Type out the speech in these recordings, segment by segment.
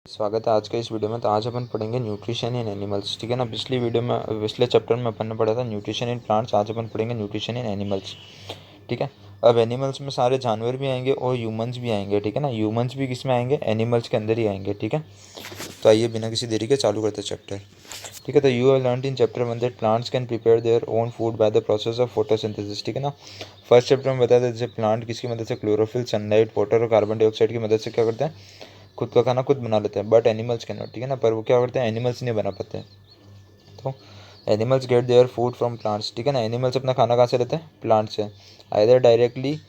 स्वागत है आज के इस वीडियो में। तो आज अपन पढ़ेंगे न्यूट्रिशन इन एनिमल्स। ठीक है ना। पिछले चैप्टर में अपन ने पढ़ा था न्यूट्रिशन इन प्लांट्स। आज अपन पढ़ेंगे न्यूट्रिशन इन एनिमल्स। ठीक है। अब एनिमल्स में सारे जानवर भी आएंगे और ह्यूमंस भी आएंगे। ठीक है ना। ह्यूमंस भी किस में आएंगे? एनिमल्स के अंदर ही आएंगे। ठीक है। तो आइए बिना किसी देरी के चालू करते चैप्टर। ठीक है। तो you have learned in chapter 1 that plants can prepare their own food by the process of photosynthesis. ठीक है ना। फर्स्ट चैप्टर में बताया था जैसे प्लांट किसकी मदद से, क्लोरोफिल, सनलाइट, वाटर और कार्बन डाइऑक्साइड की मदद से क्या करते हैं, खुद का खाना खुद बना लेते हैं। But animals can not. ठीक है ना। पर वो क्या करते हैं, एनिमल्स नहीं बना पाते। तो animals gate their food from plants. ठीक है ना। एनिमल्स अपना खाना कहाँ से लेते हैं? प्लांट से। Either directly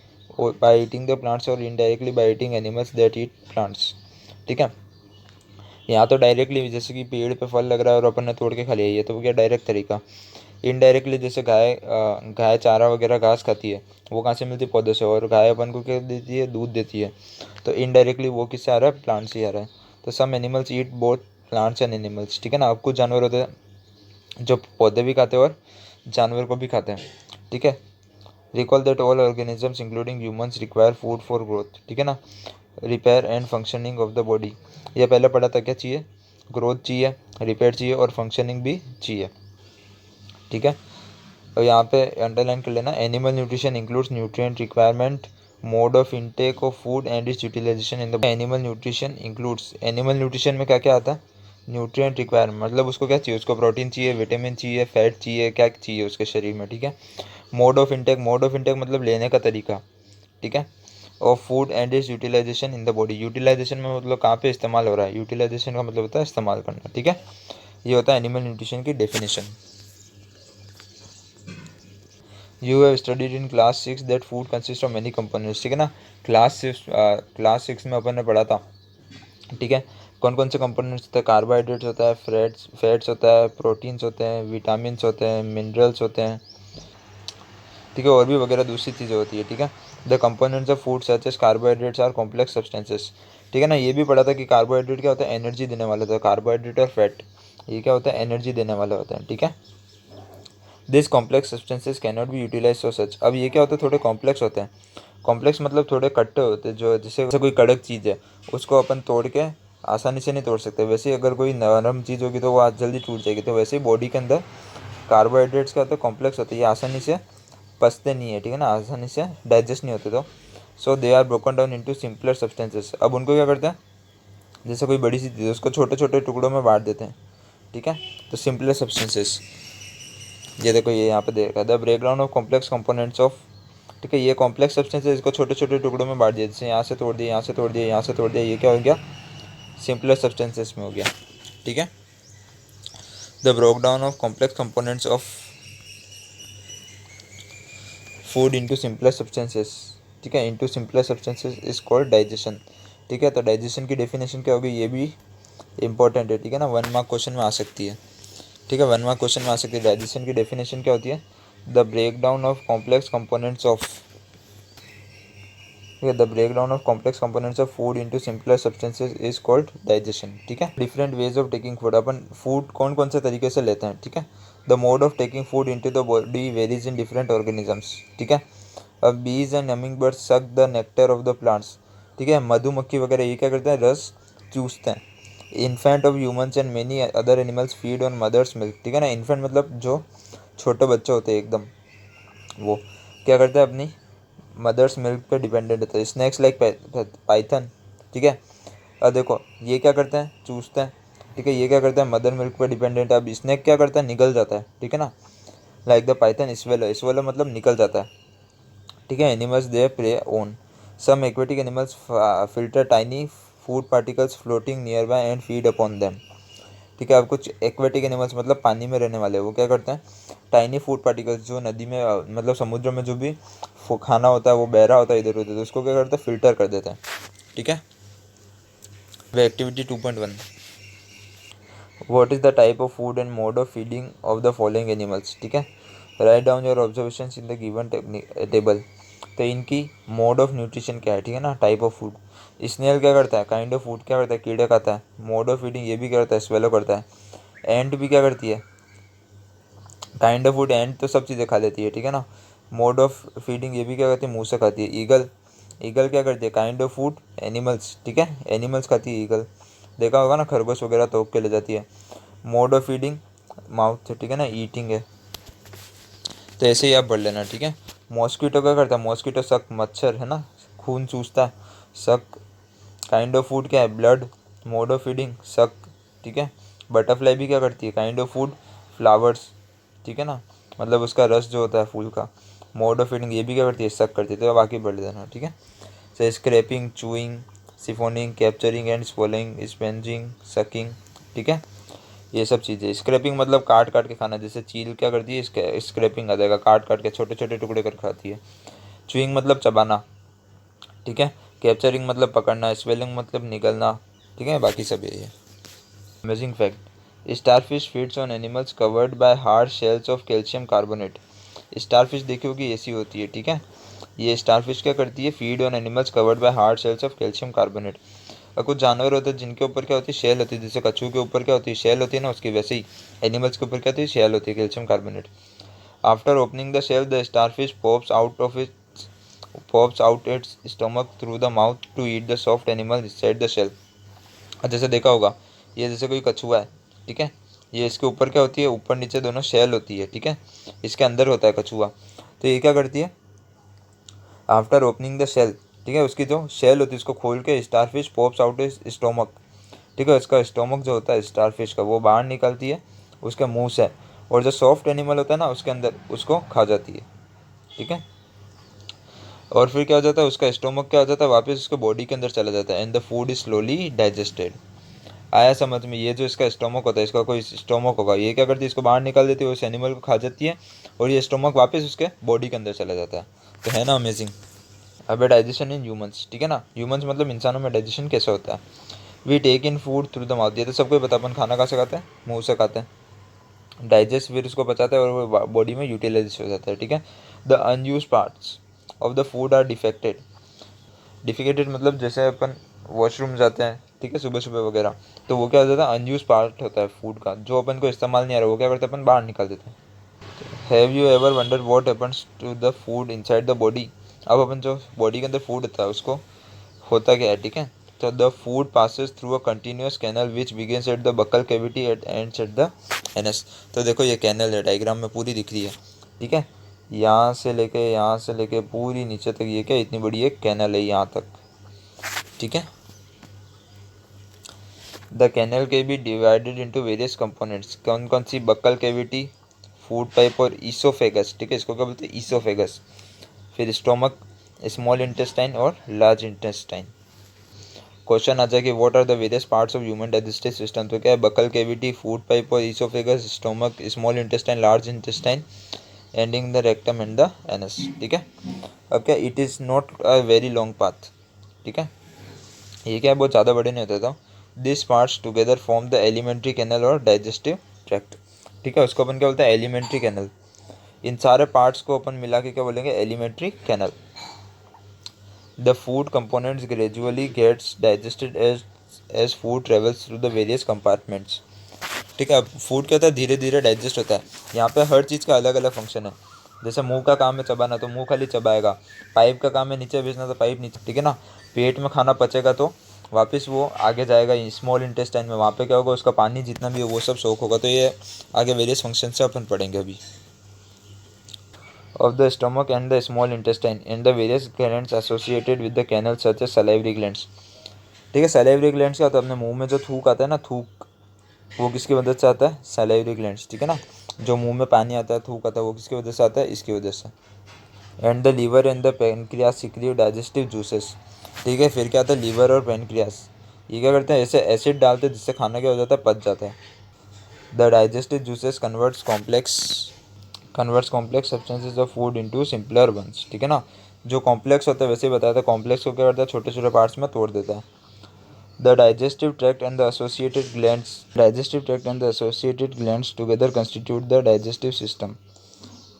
by eating the plants or indirectly by eating animals that eat plants. ठीक है। यहाँ तो डायरेक्टली जैसे कि पेड़ पे फल लग रहा है और अपन ने तोड़ के खा लिया, ये तो वो क्या डायरेक्ट तरीका। इनडायरेक्टली जैसे गाय चारा वगैरह घास खाती है, वो कहाँ से मिलती है? पौधे से। और गाय अपन को क्या देती है? दूध देती है। तो इनडायरेक्टली वो किससे आ रहा है? प्लांट से ही आ रहा है। तो some animals eat both plants and animals. ठीक है ना। अब कुछ जानवर होते हैं जो पौधे भी खाते हैं और जानवर को भी खाते हैं। ठीक है। Recall that all organisms including humans require food for growth. ठीक है ना। Repair and functioning of the body. ये पहले पढ़ा था। क्या चाहिए? ग्रोथ चाहिए, रिपेयर चाहिए और फंक्शनिंग भी चाहिए। ठीक है। और यहाँ पे अंडरलाइन कर लेना, animal nutrition includes nutrient requirement, mode of intake of food and its utilisation in the. Animal nutrition includes, animal nutrition में क्या क्या आता है? न्यूट्रिएंट रिक्वायरमेंट मतलब उसको क्या चाहिए? उसको प्रोटीन चाहिए, विटामिन चाहिए, फैट चाहिए, क्या चाहिए उसके शरीर में। ठीक है। Mode of intake, mode of intake मतलब लेने का तरीका। ठीक है। Of food and its utilisation in the body. Utilisation में मतलब कहाँ पे इस्तेमाल हो रहा है? यूटिलाइजेशन का मतलब होता है इस्तेमाल करना। ठीक है। ये होता है एनिमल न्यूट्रिशन की definition. You have studied in class 6 that food consist of many components. ठीक है ना। क्लास 6 में अपन ने पढ़ा था। ठीक है। कौन कौन से कंपोनेंट्स होते हैं? कार्बोहाइड्रेट्स होता है, फैट्स होता है, प्रोटीन्स होते हैं, विटामिन्स होते हैं, मिनरल्स होते हैं। ठीक है। और भी वगैरह दूसरी चीज़ें होती है। ठीक है। The components of food such as carbohydrates are complex substances. ठीक है ना। ये भी पढ़ा था कि कार्बोहाइड्रेट क्या होता है? एनर्जी देने वाला होता है। कार्बोहाइड्रेट और फैट ये क्या होता है? एनर्जी देने वाले होते हैं। ठीक है। This complex substances can not be utilise so such. अब ये क्या होता है? थोड़े कॉम्प्लेक्स होते हैं। कॉम्प्लेक्स मतलब थोड़े कट्टे होते हैं, जो जैसे कोई कड़क चीज़ है उसको अपन तोड़ के आसानी से नहीं तोड़ सकते। वैसे ही अगर कोई नरम चीज़ होगी तो वो आज जल्दी टूट जाएगी। तो वैसे ही बॉडी के अंदर कार्बोहाइड्रेट्स क्या होते हैं? कॉम्प्लेक्स होते हैं। ये आसानी से पचते नहीं है। ठीक है ना। आसानी से डाइजेस्ट नहीं होते। तो so they are broken down into simpler substances. अब उनको क्या करते हैं? जैसे कोई बड़ी सी चीज़ है उसको छोटे छोटे टुकड़ों में बांट देते हैं। ठीक है। तो सिंपलर सब्सटेंसेस, ये देखो ये यहाँ पे दे रखा है, the breakdown of complex components of. ठीक है। ये कॉम्प्लेक्स सब्सटेंस है, इसको छोटे छोटे टुकड़ों में बांट दिया। जैसे यहाँ से तोड़ दिया, यहाँ से तोड़ दिया, यहाँ से तोड़ दिया, ये क्या हो गया? सिंपलर सब्सटेंसेस में हो गया। ठीक है। The breakdown of complex components of food into simpler substances. ठीक है। Into simpler substances is called digestion. ठीक है। तो डाइजेशन की डेफिनेशन क्या होगी? ये भी इंपॉर्टेंट है। ठीक है ना। 1 मार्क क्वेश्चन में आ सकती है। ठीक है। 1 मार्क क्वेश्चन में आ सकती है। डाइजेशन की डेफिनेशन क्या होती है? The breakdown of complex components of, the breakdown of complex components of food into simpler substances is called digestion. ठीक है। Different ways of taking food, upon food कौन कौन से तरीके से लेते हैं। ठीक है। The mode of taking food into the body varies in different organisms. ठीक है। अब बीज and humming birds suck the nectar of the plants. ठीक है। मधुमक्खी वगैरह ये क्या करते हैं? रस चूसते हैं। Infant of humans and many other animals feed on mother's milk. ठीक है ना। इन्फेंट मतलब जो छोटे बच्चे होते हैं एकदम, वो क्या करते हैं? अपनी मदर्स मिल्क पे डिपेंडेंट होता है। Snacks like Python. ठीक है। अब देखो ये क्या करते हैं? चूसते हैं। ठीक है। ये क्या करता है? मदर मिल्क पे डिपेंडेंट है। अब स्नैक क्या करता है? निकल जाता है। ठीक है ना। Like the python swallow, swallow मतलब निकल जाता है। ठीक है। Animals they prey on, some aquatic animals filter tiny food particles floating nearby and feed upon them. ठीक है। अब कुछ एक्वेटिक एनिमल्स मतलब पानी में रहने वाले, वो क्या करते हैं? टाइनी फूड पार्टिकल्स जो नदी में मतलब समुद्र में जो भी खाना होता है वो बह रहा होता है इधर उधर, तो उसको क्या करते हैं? फिल्टर कर देते हैं। ठीक है। वे activity 2.1, what is the type of food and mode of feeding of the following animals. ठीक है। Write down your observation in the given table. तो इनकी मोड ऑफ न्यूट्रिशन क्या है? ठीक है ना। टाइप ऑफ फूड, स्नेल क्या करता है? काइंड ऑफ फूड क्या करता है? कीड़े खाता है। मोड ऑफ फीडिंग ये भी क्या करता है? स्वेलो करता है। एंट भी क्या करती है? काइंड ऑफ फूड, एंट तो सब चीज़ें खा लेती है। ठीक है ना। मोड ऑफ फीडिंग ये भी क्या करती है? मुँह से खाती है। ईगल, ईगल क्या करती है? Kind of food animals. ठीक है। एनिमल्स खाती है ईगल। देखा होगा ना, खरगोश वगैरह तोप के ले जाती है। मोड ऑफ फीडिंग माउथ, ठीक है ना, ईटिंग है। तो ऐसे ही आप पढ़ लेना, ठीक है। मॉस्किटो क्या करता है, मॉस्किटो सक, मच्छर है ना, खून चूसता है, सक। काइंड ऑफ फूड क्या है, ब्लड। मोड ऑफ फीडिंग सक, ठीक है। बटरफ्लाई भी क्या करती है, काइंड ऑफ फूड फ्लावर्स, ठीक है ना, मतलब उसका रस जो होता है फूल का। मोड ऑफ फीडिंग ये भी क्या करती है, सक करती है। तो बाकी पढ़ देना, ठीक है। से scraping, chewing, siphoning, capturing and swallowing, sponging, sucking, ठीक है। ये सब चीज़ें। स्क्रैपिंग मतलब काट काट के खाना, जैसे चील क्या करती है, स्क्रैपिंग आ जाएगा, काट काट के छोटे छोटे टुकड़े कर खाती है। चुइंग मतलब चबाना, ठीक है। कैप्चरिंग मतलब पकड़ना, स्वेलिंग मतलब निगलना, ठीक है। बाकी सब यही है। Amazing fact, starfish feeds on animals covered by hard shells of calcium carbonate. Starfish देखी होगी ऐसी होती है, ठीक है। ये स्टारफिश क्या करती है, feed on animals covered by hard shells of calcium carbonate. और कुछ जानवर होते हैं जिनके ऊपर क्या होती है, शेल होती है, जैसे कछुओं के ऊपर क्या होती है, शेल होती है ना उसकी, वैसे ही एनिमल्स के ऊपर क्या होती है, शेल होती है, calcium carbonate. After opening the shell the starfish pops out its stomach through the mouth to eat the soft animal inside the shell। और जैसे देखा होगा, ये जैसे कोई कछुआ है, ठीक है, ये इसके ऊपर क्या होती है, ऊपर नीचे दोनों शेल होती है, ठीक है, इसके अंदर होता है कछुआ। तो ये क्या करती है, आफ्टर ओपनिंग द शेल, ठीक है, उसकी जो शेल होती है उसको खोल के starfish pops out is stomach, ठीक है, इसका स्टोमक जो होता है स्टारफिश का वो बाहर निकलती है उसके मुंह से, और जो सॉफ्ट एनिमल होता है ना उसके अंदर उसको खा जाती है, ठीक है। और फिर क्या हो जाता है, उसका स्टोमक क्या हो जाता है, वापस उसके बॉडी के अंदर चला जाता है, and the food is slowly digested. आया समझ में, ये जो इसका स्टोमक होता है, इसका कोई स्टोमक होगा, ये क्या करती है, इसको बाहर निकाल देती है, उस एनिमल को खा जाती है, और ये स्टोमक वापस उसके बॉडी के अंदर चला जाता है। तो है ना अमेजिंग। अब डाइजेशन इन ह्यूमंस, ठीक है ना, ह्यूमंस मतलब इंसानों में डाइजेशन कैसे होता है। We take in food through the mouth, ये तो सबको पता, अपन खाना कहाँ से खाते हैं, मुंह से खाते हैं। डाइजेस्ट फिर उसको पचाता है और वो बॉडी में यूटिलाइज हो जाता है, ठीक है। The unused parts of the food are defecated. Defecated मतलब जैसे अपन वॉशरूम जाते हैं, ठीक है, सुबह सुबह वगैरह, तो वो क्या हो जाता है, अनयूज पार्ट होता है फूड का, जो अपन को इस्तेमाल नहीं आ रहा, वो क्या करते हैं, अपन बाहर निकाल देते हैं। Have you ever wonder what happens to the food inside the body. अब अपन जो बॉडी के अंदर फूड होता है उसको होता क्या है, ठीक है। तो the food passes through a continuous canal which begins at the buccal cavity at ends at the anus. तो देखो ये कैनल है, डायग्राम में पूरी दिख रही है, ठीक है। यहाँ से लेके पूरी नीचे तक ये क्या इतनी बड़ी एक कैनल है यहाँ तक, ठीक है। द कैनल के be divided into various components, कौन कौन सी, बक्कल कैविटी, फूड पाइप और ईसोफेगस, ठीक है, इसको क्या बोलते हैं, ईसोफेगस। फिर स्टोमक, स्मॉल इंटेस्टाइन और लार्ज इंटेस्टाइन। क्वेश्चन आ जाए कि what are the various parts of human digestive system, तो क्या है, बक्कल कैविटी, फूड पाइप और oesophagus, stomach, small intestine, large intestine, ending the rectum and the anus, ठीक है। अब क्या, it is not a very long path, ठीक है, ये क्या है, बहुत ज़्यादा बड़े नहीं होते। तो this parts together form the alimentary canal और डाइजेस्टिव ट्रैक्ट, ठीक है, उसको अपन क्या बोलते हैं, एलिमेंट्री कैनल। इन सारे पार्ट्स को अपन मिला के क्या बोलेंगे, alimentary canal. The food components gradually gets digested as food travels through the various compartments, ठीक है। अब फूड क्या होता है, धीरे धीरे डाइजेस्ट होता है। यहाँ पे हर चीज़ का अलग अलग फंक्शन है। जैसे मुंह का काम है चबाना, तो मुंह खाली चबाएगा। पाइप का काम है नीचे भेजना, तो पाइप नीचे, ठीक है ना। पेट में खाना पचेगा तो वापस वो आगे जाएगा स्मॉल इंटेस्टाइन में, वहाँ पे क्या होगा, उसका पानी जितना भी हो वो सब सोख होगा। तो ये आगे वेरियस फंक्शन से अपन पढ़ेंगे अभी। Of the stomach and the small intestine and the various glands associated with the canal such as salivary glands, ठीक है। सलाइवरी ग्लैंड्स क्या होता है, अपने मुंह में जो थूक आता है ना, थूक, वो किसकी मदद से आता है, सलाइवरी ग्लैंड्स, ठीक है ना। जो मुंह में पानी आता है, थूक आता है, वो किसकी वजह से आता है, इसकी वजह से। And the liver and the pancreas secrete digestive juices, ठीक है। फिर क्या आता है, लीवर और पेनक्रियास, ये क्या करते हैं, ऐसे एसिड डालते हैं जिससे खाना क्या हो जाता है, पच जाता है। The digestive juices converts complex substances of food into simpler ones, ठीक है ना। जो कॉम्प्लेक्स होता है, वैसे ही बताया था, कॉम्प्लेक्स को क्या करता है, छोटे छोटे पार्ट्स में तोड़ देता है। The digestive tract and the associated glands together constitute the digestive system,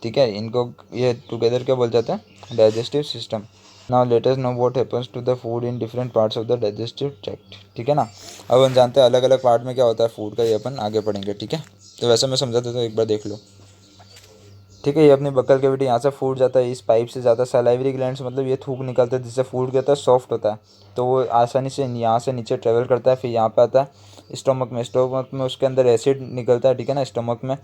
ठीक है। इनको ये टुगेदर क्या बोल जाता है, digestive system. Now let us know what happens to the food in different parts of the digestive tract, ठीक है ना। अब हम जानते हैं अलग अलग पार्ट में क्या होता है फूड का, ये अपन आगे पढ़ेंगे, ठीक है। तो वैसे मैं समझा देता हूँ, एक बार देख लो, ठीक है। ये अपनी बक्कल कैविटी यहाँ से फूट जाता है, इस पाइप से जाता है सलाइवरी ग्लैंड्स, मतलब ये थूक निकलता है जिससे फूड क्या होता है, सॉफ्ट होता है, तो वो आसानी से यहाँ से नीचे ट्रेवल करता है, फिर यहाँ पे आता है स्टोमक में। स्टोमक में उसके अंदर एसिड निकलता है, ठीक है ना, स्टोमक में,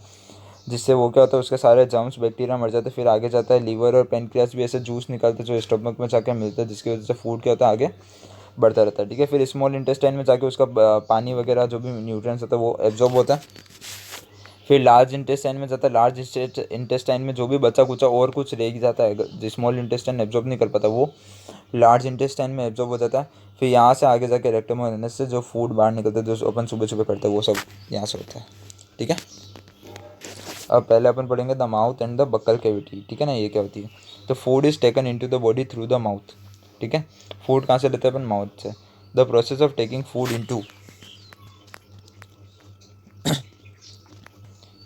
जिससे वो क्या होता है, उसके सारे जर्म्स बैक्टीरिया मर जाते हैं। फिर आगे जाता है लीवर और पेनक्रियास भी ऐसे जूस निकलते हैं जो स्टोमक में जाके मिलता है, जिसकी वजह से फूड क्या होता है, आगे बढ़ता रहता है। ठीक है। फिर स्मॉल इंटेस्टाइन में जाके उसका पानी वगैरह जो भी न्यूट्रिएंट्स होता है वो एब्जॉर्ब होता है। फिर लार्ज इंटेस्टाइन में जाता है, लार्ज इंटेस्टाइन में जो भी बचा कुचा और कुछ रह जाता है जो स्मॉल इंटेस्टाइन एब्जॉर्ब नहीं कर पाता, वो लार्ज इंटेस्टाइन में एब्जॉर्ब हो जाता है। फिर यहाँ से आगे जाके रेक्टम होने से जो फूड बाहर निकलता है, जो अपन सुबह सुबह करते हैं, वो सब यहाँ से होता है। ठीक है। अब पहले अपन पढ़ेंगे the mouth and the buccal cavity. ठीक है ना, ये क्या होती है। तो food is taken into the body through the mouth. ठीक है। फूड कहाँ से लेते हैं अपन, माउथ से। The process of taking food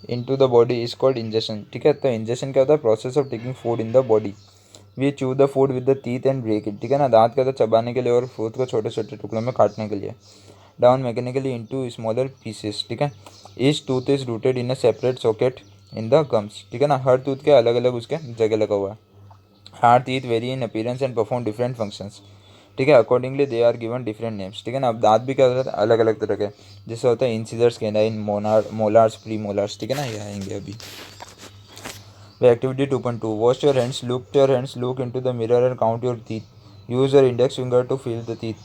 into the body is called ingestion. ठीक है। तो इंजेशन क्या होता है, process of taking food in the body. We chew the food with the teeth and break it. ठीक है ना, दांत क्या होता है, चबाने के लिए और फूड को छोटे छोटे टुकड़ों में काटने के लिए। Down mechanically into smaller pieces. ठीक है। Each tooth is rooted in a separate socket in the gums. ठीक है ना, हर टूथ के अलग अलग उसके जगह लगा हुआ है। Our teeth vary in appearance and perform different functions. ठीक है। Accordingly they are given different names. ठीक है ना, अब दांत भी क्या होता है, अलग अलग तरह के, जैसे होता है incisors, canine, molars, pre molars. ठीक है ना, ये आएंगे अभी। Activity 2.2. Wash your hands. Look into the mirror and count your teeth. Use your index finger to feel the teeth.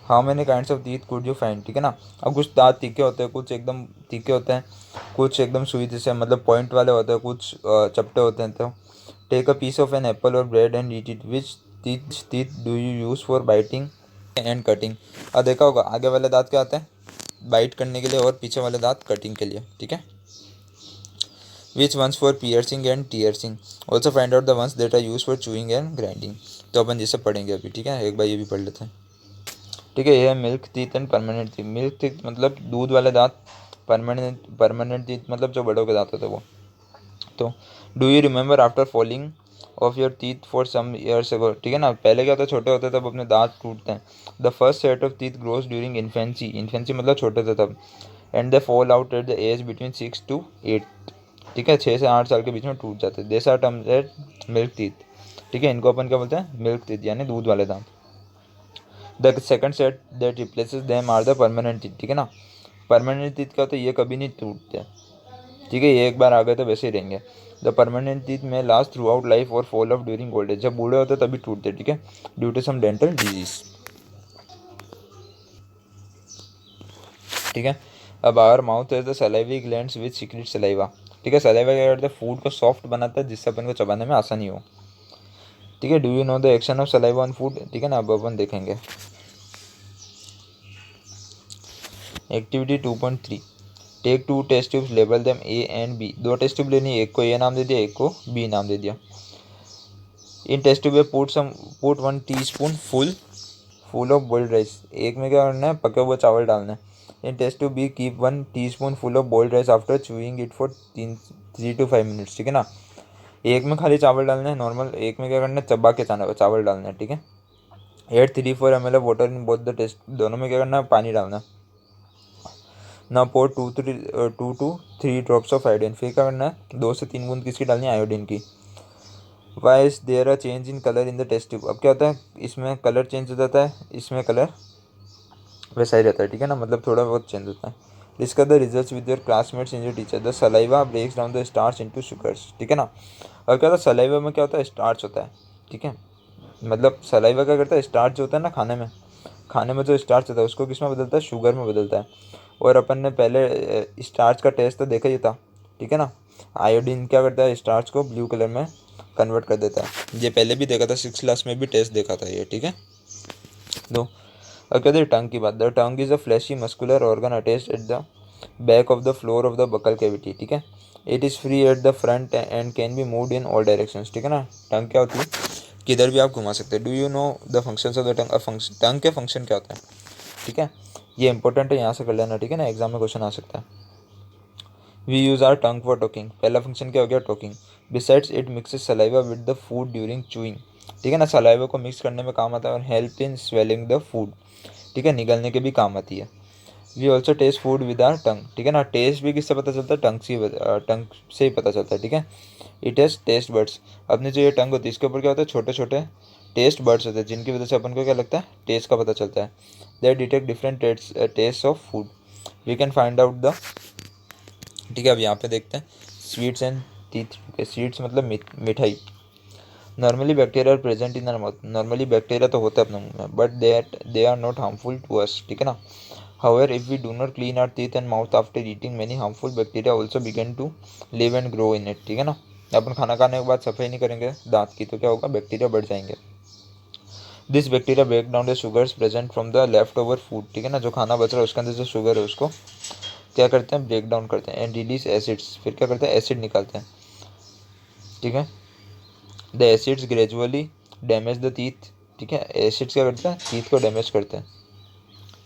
How many kinds of teeth could you find? ठीक है ना। अब कुछ दांत तीखे होते हैं, कुछ एकदम तीखे होते हैं, कुछ एकदम सुई जैसे मतलब पॉइंट वाले होते हैं, कुछ चपटे होते हैं। तो take a piece of an apple or bread and eat it. Which teeth do you use for biting and cutting. अब देखा होगा आगे वाले दांत क्या आते हैं बाइट करने के लिए, और पीछे वाले दांत कटिंग के लिए। ठीक है। Which ones for piercing and tearing. Also find out the ones that are used for chewing and grinding. तो अपन जिसे पढ़ेंगे अभी। ठीक है, एक बार ये भी पढ़ लेते हैं। ठीक है। ये है milk teeth and permanent teeth. Milk teeth मतलब दूध वाले दांत, परमानेंट टीथ मतलब जो बड़ों के दांत होते हैं वो। तो do you remember after falling of your teeth for some years ago. ठीक है ना, पहले क्या होता है, छोटे होते तब अपने दांत टूटते हैं। The first set of teeth grows during infancy. Infancy मतलब छोटे थे तब। And they fall out at the age between 6 to 8। ठीक है, 6 से 8 साल के बीच में टूट जाते हैं। This are terms at milk teeth. ठीक है, इनको अपन क्या बोलते हैं, मिल्क टीथ यानी दूध वाले दांत। The second set that replaces them are the permanent teeth. ठीक है ना, परमानेंट टीथ क्या होता है, ये कभी नहीं टूटते। ठीक है, ये एक बार आ गए तो वैसे ही रहेंगे। The permanent teeth may last throughout life और fall off during old age. जब बूढ़े होते तभी टूटते। ठीक है, due to some dental disease. ठीक है। अब our mouth is the salivary glands which secrete saliva. ठीक है, सलाइवा क्या करता है, फूड को सॉफ्ट बनाता है जिससे अपन को चबाने में आसानी हो। ठीक है। Do you know the action of saliva on food. ठीक है ना, अब अपन देखेंगे activity 2.3। Take 2 test tubes, label them A and B. 2 test tube लेनी, एक को ए नाम दे दिया, एक को बी नाम दे दिया। इन टेस्ट ट्यूब में put 1 teaspoon full of boiled rice. एक में क्या करना है, पके हुए चावल डालना है। In test tube B keep 1 teaspoon full of boiled rice after chewing it for 3 to 5 minutes. ठीक है ना, एक में खाली चावल डालना है नॉर्मल, एक में क्या करना है, चबा के चावल डालना है। ठीक है। Add 3-4 ml of water in both the test. दोनों में क्या करना है, पानी डालना है ना। Pour 2 to 3 drops of iodine. फिर क्या करना है, 2 से 3 बूंद किसकी डालनी है, आयोडीन की। Why is there a change in colour in the test tube. अब क्या होता है, इसमें कलर चेंज हो जाता है, इसमें कलर वैसा ही रहता है। ठीक है ना, मतलब थोड़ा बहुत चेंज होता है। Discuss the results with your classmates and your teacher. The saliva breaks down the starch into sugars. ठीक है ना, और क्या होता है, सलाइवा में क्या होता है, स्टार्च होता है। ठीक है, मतलब सलाइवा क्या करता है, स्टार्च जो होता है ना खाने में जो स्टार्च होता है उसको किस में बदलता है, शुगर में बदलता है। और अपन ने पहले स्टार्च का टेस्ट तो देखा ही था। ठीक है ना, आयोडीन क्या करता है, स्टार्च को ब्लू कलर में कन्वर्ट कर देता है। ये पहले भी देखा था, 6th क्लास में भी टेस्ट देखा था ये। ठीक है। दो, अब कहते हैं टंग की बात। The tongue is a fleshy muscular organ attached at the back of the floor of the buccal cavity. ठीक है, it is free at the front and can be moved in all directions. ठीक है ना, टंग क्या होती है, किधर भी आप घुमा सकते हैं। Do you know the functions of the tongue. Tongue के फंक्शन क्या होता है। ठीक है, ये इंपॉर्टेंट है, यहाँ से कर लेना। ठीक है ना, एग्जाम में क्वेश्चन आ सकता है। We use our tongue for talking. पहला फंक्शन क्या हो गया, talking. Besides it mixes saliva with the food during chewing. ठीक है ना, सलाइवा को मिक्स करने में काम आता है और help in swallowing the food. ठीक है, निगलने के भी काम आती है। We also taste food with our tongue, ठीक है ना। टेस्ट भी किससे पता चलता है, टंग से ही पता चलता है, ठीक है। इट हैज़ टेस्ट बर्ड्स, अपनी जो ये टंग होती है इसके ऊपर क्या होता है, छोटे छोटे टेस्ट बर्ड्स होते हैं, जिनकी वजह से अपन को क्या लगता है, टेस्ट का पता चलता है। They detect different taste of food, we can find out the, ठीक है। अब यहाँ पे देखते हैं स्वीट्स एंड टीथ, स्वीट्स मतलब मिठाई। Normally bacteria are present in our mouth, normally bacteria तो होता है अपने मुंह में, but they are not harmful to us, ठीक है ना। However, if we do not clean our teeth and mouth after eating, many harmful bacteria also begin to live and grow in it, ठीक है ना। अपन खाना खाने के बाद सफाई नहीं करेंगे दांत की तो क्या होगा, बैक्टीरिया बढ़ जाएंगे। This bacteria break down the sugars present from the left over food, ठीक है ना। जो खाना बच रहा है उसके अंदर जो शुगर है उसको क्या करते हैं, ब्रेक डाउन करते हैं। एंड रिलीज एसिड्स, फिर क्या करते हैं, एसिड निकालते हैं, ठीक है। The acids gradually damage the teeth, ठीक है। एसिड्स क्या करते हैं, टीथ को डैमेज करते हैं,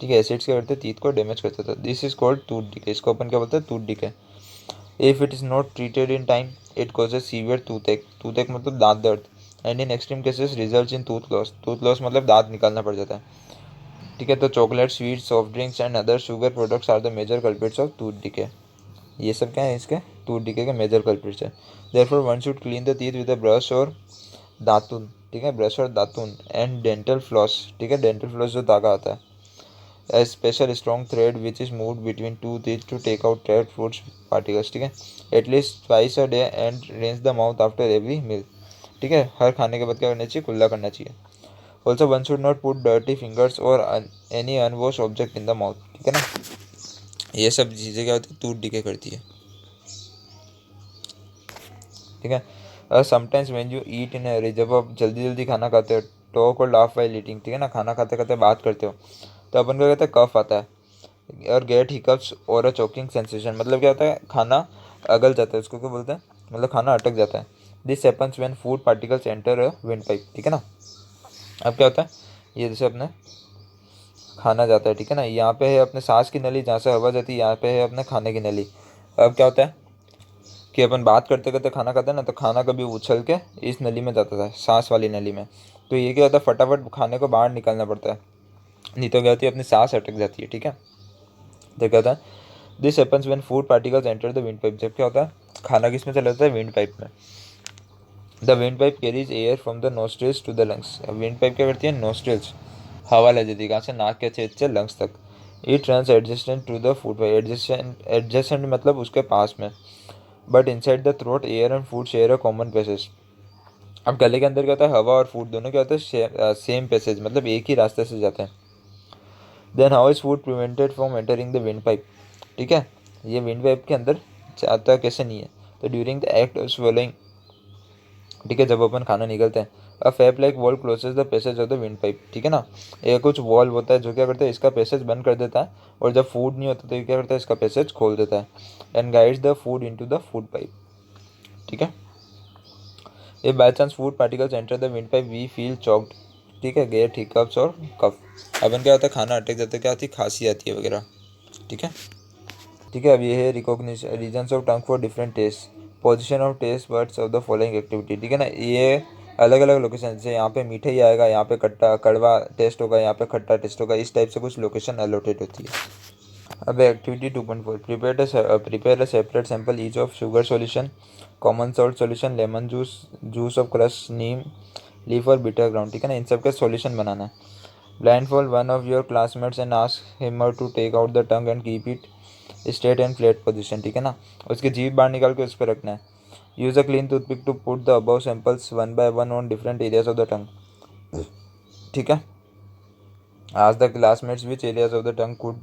ठीक है। एसिड्स क्या करते हैं, टीथ को डैमेज करते थे। This is called tooth decay, इसको अपन क्या बोलते हैं, tooth decay. If it is not treated in time it causes severe toothache मतलब दांत दर्द। And in extreme cases result in tooth loss मतलब दांत निकालना पड़ जाता है, ठीक है। तो chocolate, sweet, soft drinks and other sugar products are the major culprits of tooth decay. ये सब क्या है, इसके टूथ डिके के मेजर कल्प्रिट्स है। Therefore one should clean the teeth with a brush और दातुन, ठीक है, ब्रश और दातुन एंड डेंटल फ्लॉस, ठीक है। डेंटल फ्लॉस जो धागा आता है, a special strong thread which is moved between two teeth to take out trapped food particles, ठीक है। at least twice a day and rinse the mouth after every meal, ठीक है। हर खाने के बाद क्या करना चाहिए, कुल्ला करना चाहिए। also one should not put dirty fingers or any unwashed object in the mouth, ठीक है ना। ये सब चीज़ें क्या होती है, टूथ डिके करती है, ठीक है। समटाइम्स व्हेन यू ईट इन हरी, जब आप जल्दी जल्दी खाना खाते हो, टॉक और लाफ वाइल ईटिंग, ठीक है ना, खाना खाते खाते बात करते हो तो अपन को कहते हैं कफ आता है। और गेट हिकअप्स और अ चोकिंग सेंसेशन, मतलब क्या होता है, खाना अगल जाता है, उसको क्या बोलते हैं, मतलब खाना अटक जाता है। This happens when food particles enter a wind pipe, ठीक है ना। अब क्या होता है, ये जैसे अपने खाना जाता है, ठीक है ना, यहाँ पे है अपने सांस की नली जहाँ से हवा जाती है, यहाँ पे है अपने खाने की नली। अब क्या होता है कि अपन बात करते करते खाना खाते हैं ना, तो खाना कभी उछल के इस नली में जाता था, सांस वाली नली में। तो ये क्या होता है, फटाफट खाने को बाहर निकालना पड़ता है, नहीं तो क्या होती है, अपनी सांस अटक जाती है, ठीक है। तो क्या होता है, this happens when food particles enter the wind pipe, जब क्या होता है, खाना किस में चला जाता है, विंड पाइप में। The wind pipe carries air from the nostrils to the lungs, windpipe क्या करती है, नोस्ट्रिल्स हवा ले जाती है कहाँ से, नाक के छेद से लंग्स तक। It runs adjacent to the food pipe, adjacent मतलब उसके पास में। But inside the throat air and food share a common passage. अब गले के अंदर क्या होता है, हवा और फूड दोनों क्या होता है, सेम पैसेज, मतलब एक ही रास्ते से जाते हैं। Then how is food prevented from entering the wind pipe, ठीक है। ये विंड पाइप के अंदर जाता कैसे नहीं है, तो during the act of swallowing, ठीक है, जब अपन खाना निकलते हैं, अ फैप like valve closes the passage of the wind pipe, ठीक है ना। ये कुछ वॉल होता है जो क्या करता है, इसका पैसेज बंद कर देता है, और जब फूड नहीं होता तो ये क्या करता है, इसका पैसेज खोल देता है and guides the food into the food pipe, ठीक है। If by chance food particles enter the wind pipe we feel choked, ठीक है, गेट हिकअप्स और कफ। अपन क्या होता है, खाना अटक जाता है, क्या आती है, खांसी आती है वगैरह, ठीक है। ठीक है, अब ये है recognition regions of tongue for different taste, position of taste buds of the following activity, ठीक है ना। ये अलग अलग लोकेशन, जैसे यहाँ पे मीठा ही आएगा, यहाँ पे खट्टा कड़वा टेस्ट होगा, यहाँ पे खट्टा टेस्ट होगा, इस टाइप से कुछ लोकेशन अलॉटेड होती है। अब activity 2.4, prepare a separate sample each of sugar solution, common salt solution, lemon juice, juice of crush, neem leaf और बिटर ग्राउंड, ठीक है ना, इन सब का सॉल्यूशन बनाना है। Blindfold one of your classmates and ask him to take out the tongue and keep it straight and flat position, ठीक है ना। उसकी जीभ बाहर निकाल के उस पर रखना है। Use a clean toothpick to put the above samples one by one on different areas of the tongue, ठीक है। Ask the classmates which areas of the tongue could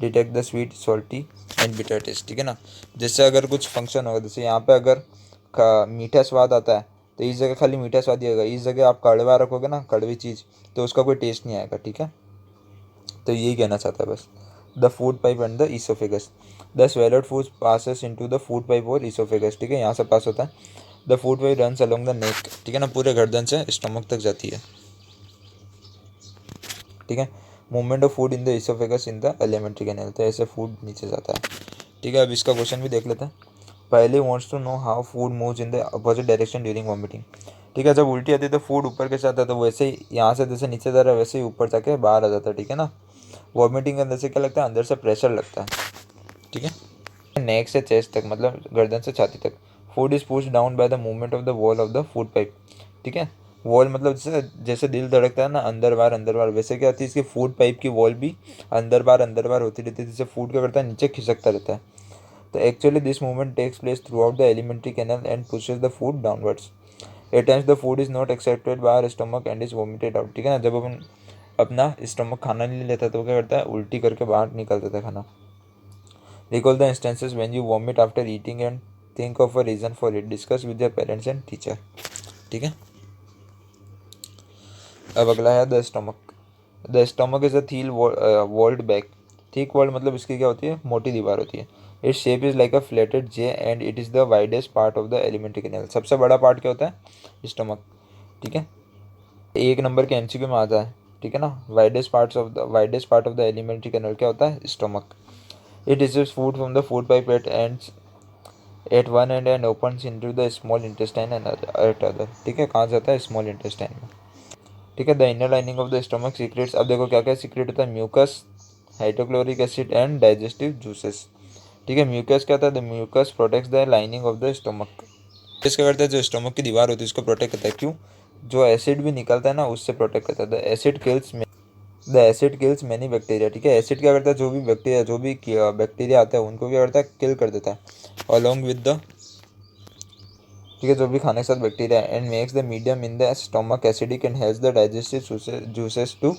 detect the sweet salty and bitter taste, ठीक है ना। जैसे अगर कुछ function होगा, जैसे यहाँ पे अगर मीठा स्वाद आता है तो इस जगह खाली मीठा स्वाद ही आएगा, इस जगह आप कड़वा रखोगे ना, कड़वी चीज़, तो उसका कोई टेस्ट नहीं आएगा, ठीक है। तो यही कहना चाहता है बस। The food pipe and the oesophagus, the swallowed food passes into the food pipe और ईसोफेगस, ठीक है, यहाँ से पास होता है। The food pipe runs along the neck, ठीक है ना, पूरे गर्दन से स्टमक तक जाती है, ठीक है। Movement of food in the oesophagus in the alimentary canal, तो ऐसे फूड नीचे जाता है, ठीक है। अब इसका क्वेश्चन भी देख लेते हैं। पहले wants to know how food moves in the opposite direction during vomiting, ठीक है। जब उल्टी आती है तो फूड ऊपर के साथ आता है, तो वैसे ही यहाँ से जैसे नीचे जा रहा है वैसे ही ऊपर जाके बाहर आ जाता है, ठीक है ना। वॉमिटिंग के अंदर से क्या लगता है, अंदर से प्रेशर लगता है, ठीक है। नेक से चेस्ट तक, मतलब गर्दन से छाती तक। Food is push down by the movement of the wall of the food pipe, ठीक है। वॉल मतलब जैसे जैसे दिल धड़कता है ना, अंदर बार, वैसे क्या होती है इसकी फूड पाइप की वॉल भी अंदर बार होती रहती है, जिससे फूड क्या करता है, नीचे खिसकता रहता है। तो actually this movement takes place through out the alimentary canal and pushes the food downwards. At times the food is not accepted by our stomach and is vomited out, ठीक है ना। जब अपन अपना स्टमक खाना नहीं लेता तो क्या करता है, उल्टी करके बाहर निकल देता है खाना। Recall the instances when you vomit after eating and think of a reason for it. Discuss with your parents and teacher, ठीक है। अब अगला है the stomach. The stomach is a thick walled bag. Thick walled मतलब इसकी क्या होती है, मोटी दीवार होती है। Its shape is like a flattened J and it is the widest part of the alimentary canal. सबसे बड़ा पार्ट क्या होता है, स्टमक, ठीक है। एक नंबर के एमसीक्यू में आता है, ठीक है ना। Widest part of the alimentary canal क्या होता है, stomach. It receives food from the food pipe at one end and opens into the small intestine and at other, ठीक है। कहाँ जाता है, स्मॉल इंटेस्टाइन में, ठीक है। The inner lining of the stomach secretes. अब देखो क्या क्या सीक्रेट होता है, mucus, hydrochloric acid and digestive juices, ठीक है। म्यूकस क्या होता है, the mucus protects the lining of the stomach. क्या करता है, जो स्टमक की दीवार होती है उसको प्रोटेक्ट करता है, क्यों, जो एसिड भी निकलता है ना उससे प्रोटेक्ट करता है। The acid kills many bacteria, ठीक है। एसिड क्या करता है, जो भी बैक्टीरिया आता है उनको क्या करता है, किल कर देता है अलॉन्ग विद द, ठीक है, जो भी खाने के साथ bacteria. And makes the medium in the stomach acidic and helps the digestive juices to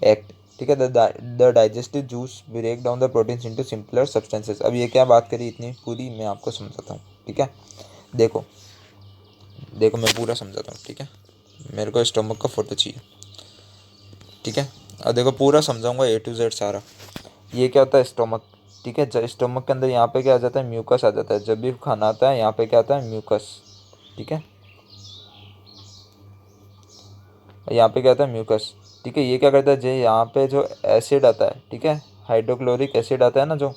act, ठीक है। The digestive juice break down the proteins into simpler substances. अब ये क्या बात करी इतनी पूरी, मैं आपको समझाता हूँ, ठीक है। देखो देखो मैं पूरा समझाता हूँ, ठीक है। मेरे को स्टमक का फोटो चाहिए, ठीक है। अब देखो पूरा समझाऊंगा ए टू जेड सारा। ये क्या होता है, स्टमक, ठीक है। स्टमक के अंदर यहाँ पे क्या आ जाता है, म्यूकस आ जाता है। जब भी खाना आता है यहाँ पे क्या आता है, म्यूकस, ठीक है। यहाँ पे क्या आता है, म्यूकस, ठीक है। ये क्या करता है, जो यहाँ पे जो एसिड आता है, ठीक है, हाइड्रोक्लोरिक एसिड आता है ना जो,